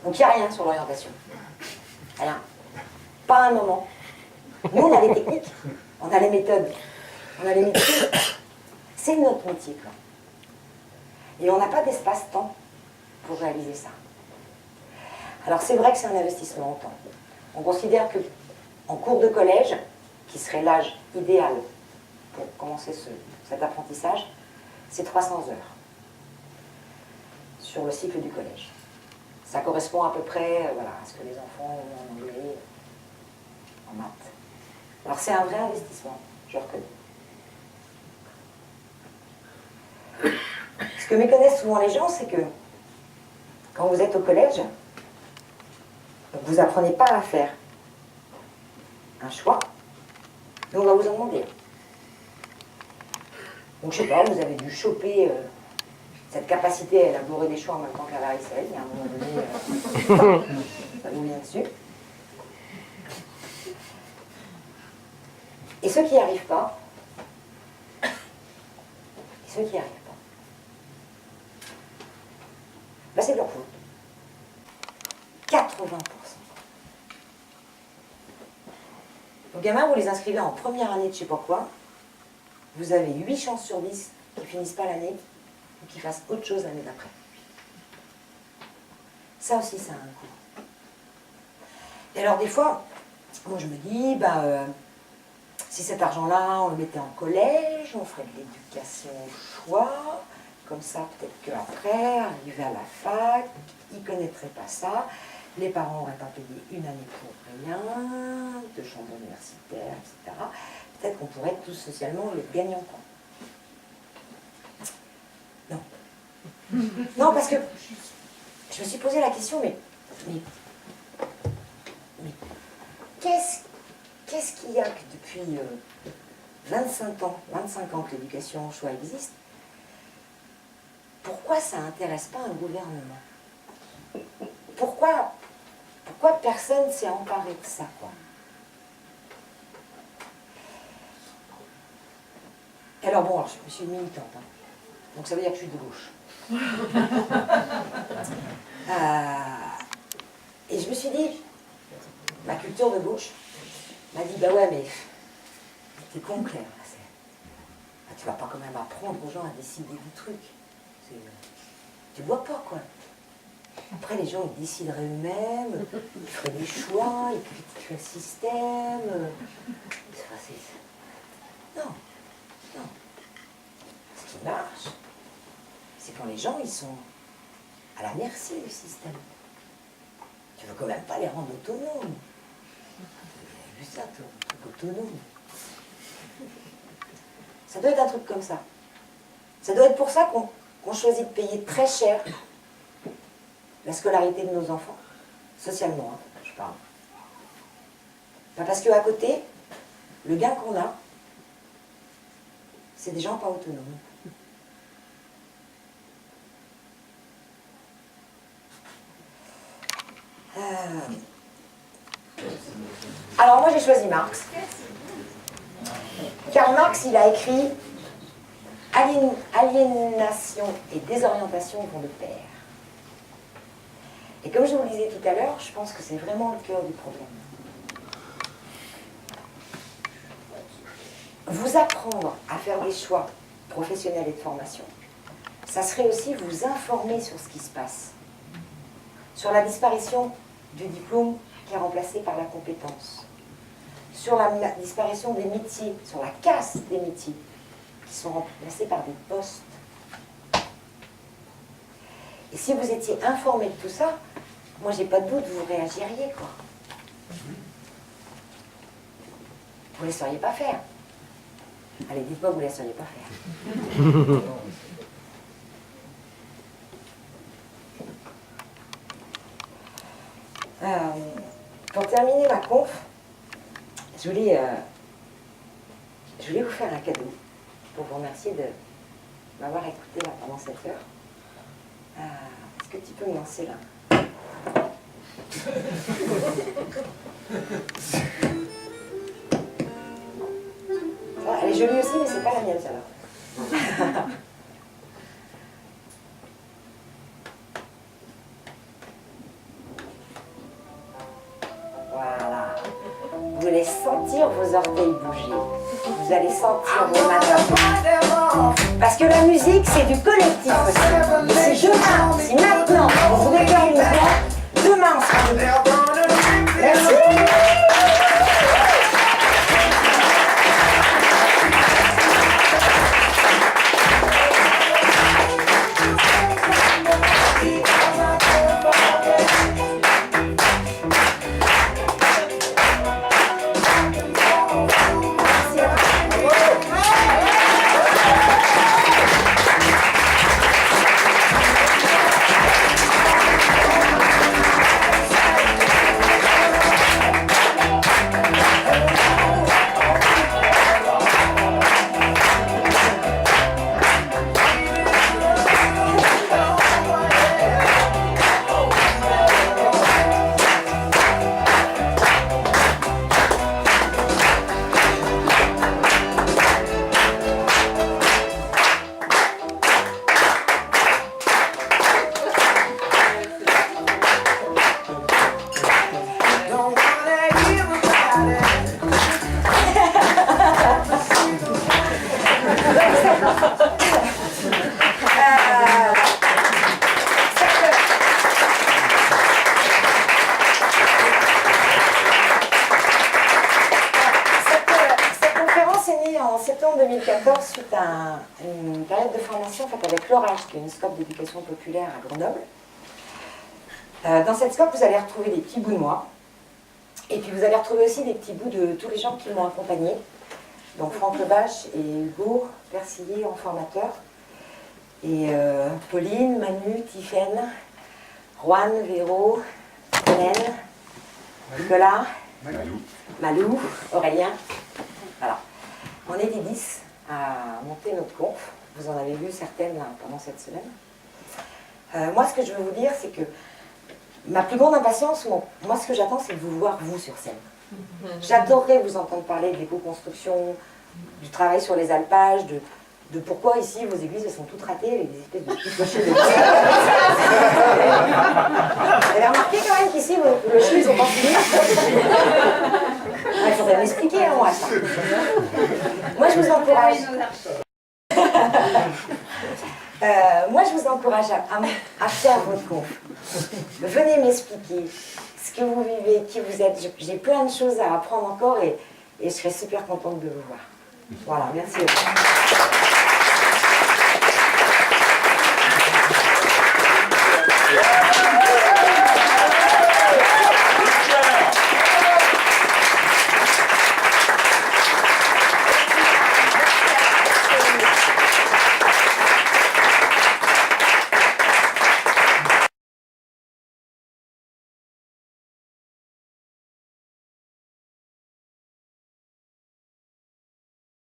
Donc il n'y a rien sur l'orientation. Rien. Pas un moment. Nous, on a les techniques, on a les méthodes, on a les métiers. C'est notre métier, quoi. Et on n'a pas d'espace-temps pour réaliser ça. Alors c'est vrai que c'est un investissement en temps. On considère qu'en cours de collège, qui serait l'âge idéal pour commencer cet apprentissage, c'est 300 heures sur le cycle du collège. Ça correspond à peu près voilà, à ce que les enfants ont en anglais, en maths. Alors c'est un vrai investissement, je reconnais. Ce que méconnaissent souvent les gens, c'est que quand vous êtes au collège, vous n'apprenez pas à faire un choix, mais on va vous en demander. Donc je sais pas, vous avez dû choper cette capacité à élaborer des choix en même temps qu'à la vaisselle, et à un moment donné, ça vous vient dessus. Et ceux qui n'y arrivent pas, ben c'est de leur faute. 80%. Vos gamins, vous les inscrivez en première année de je sais pas quoi, vous avez 8 chances sur 10 qu'ils finissent pas l'année ou qu'ils fassent autre chose l'année d'après. Ça aussi, ça a un coût. Et alors des fois, moi je me dis, si cet argent-là, on le mettait en collège, on ferait de l'éducation au choix, comme ça peut-être qu'après, arrivé à la fac, ils ne connaîtraient pas ça, les parents n'auraient pas payé une année pour rien, de chambre universitaire, etc. Peut-être qu'on pourrait être tous socialement les gagnants, quoi. Non. Non, parce que je me suis posé la question, mais qu'est-ce qu'il y a que depuis 25 ans que l'éducation au choix existe, pourquoi ça n'intéresse pas un gouvernement? Pourquoi personne ne s'est emparé de ça, quoi? Alors bon, je suis militante, hein. Donc ça veut dire que je suis de gauche. Et je me suis dit, ma culture de gauche m'a dit, bah ouais, mais t'es con, Claire. Tu vas pas quand même apprendre aux gens à décider du truc. Tu vois pas, quoi. Après, les gens, ils décideraient eux-mêmes, ils feraient des choix, ils critiqueraient le système. Non. Ce qui marche, c'est quand les gens, ils sont à la merci du système. Tu veux quand même pas les rendre autonomes. J'ai vu ça, toi, un truc autonome. Ça doit être un truc comme ça. Ça doit être pour ça qu'on choisit de payer très cher la scolarité de nos enfants, socialement, hein, je parle. Parce qu'à côté, le gain qu'on a, c'est des gens pas autonomes. Alors moi j'ai choisi Marx. Karl Marx, il a écrit Aliénation et désorientation vont de pair. Et comme je vous le disais tout à l'heure, je pense que c'est vraiment le cœur du problème. Vous apprendre à faire des choix professionnels et de formation, ça serait aussi vous informer sur ce qui se passe, sur la disparition du diplôme qui est remplacé par la compétence, sur la disparition des métiers, sur la casse des métiers qui sont remplacés par des postes. Et si vous étiez informé de tout ça, moi j'ai pas de doute, vous réagiriez, quoi. Vous ne laisseriez pas faire. Allez, dites-moi que vous ne laisseriez pas faire. Pour terminer ma conf, je voulais vous faire un cadeau pour vous remercier de m'avoir écouté là, pendant cette heure. Est-ce que tu peux me lancer là? Elle est jolie aussi, mais c'est pas la mienne, celle-là. sentir vos orteils bouger. Vous allez sentir vos mains. Parce que la musique, c'est du collectif aussi. Et si demain, si maintenant, vous voulez faire une mouvement, demain on sera debout. Merci. En septembre 2014, suite à une période de formation faite avec l'Orage, qui est une scope d'éducation populaire à Grenoble. Dans cette scope, vous allez retrouver des petits bouts de moi, et puis vous allez retrouver aussi des petits bouts de tous les gens qui m'ont accompagné. Donc Franck Lebache et Hugo Persillé en formateur, et Pauline, Manu, Tiffaine, Juan, Véro, Hélène, Nicolas, Malou, Aurélien. Voilà. On était 10 à monter notre conf. Vous en avez vu certaines là, pendant cette semaine. Moi, ce que je veux vous dire, c'est que ma plus grande impatience, moi, ce que j'attends, c'est de vous voir, vous, sur scène. J'adorerais vous entendre parler de l'éco-construction, du travail sur les alpages, de pourquoi ici, vos églises, elles sont toutes ratées avec des espèces de petits clochers de Vous avez remarqué quand même qu'ici, vos clochers, ils sont pas finis. Il faudrait m'expliquer, moi, ça. Moi, je vous encourage. Moi, je vous encourage à faire votre conf. Venez m'expliquer ce que vous vivez, qui vous êtes. J'ai plein de choses à apprendre encore et je serai super contente de vous voir. Voilà, merci.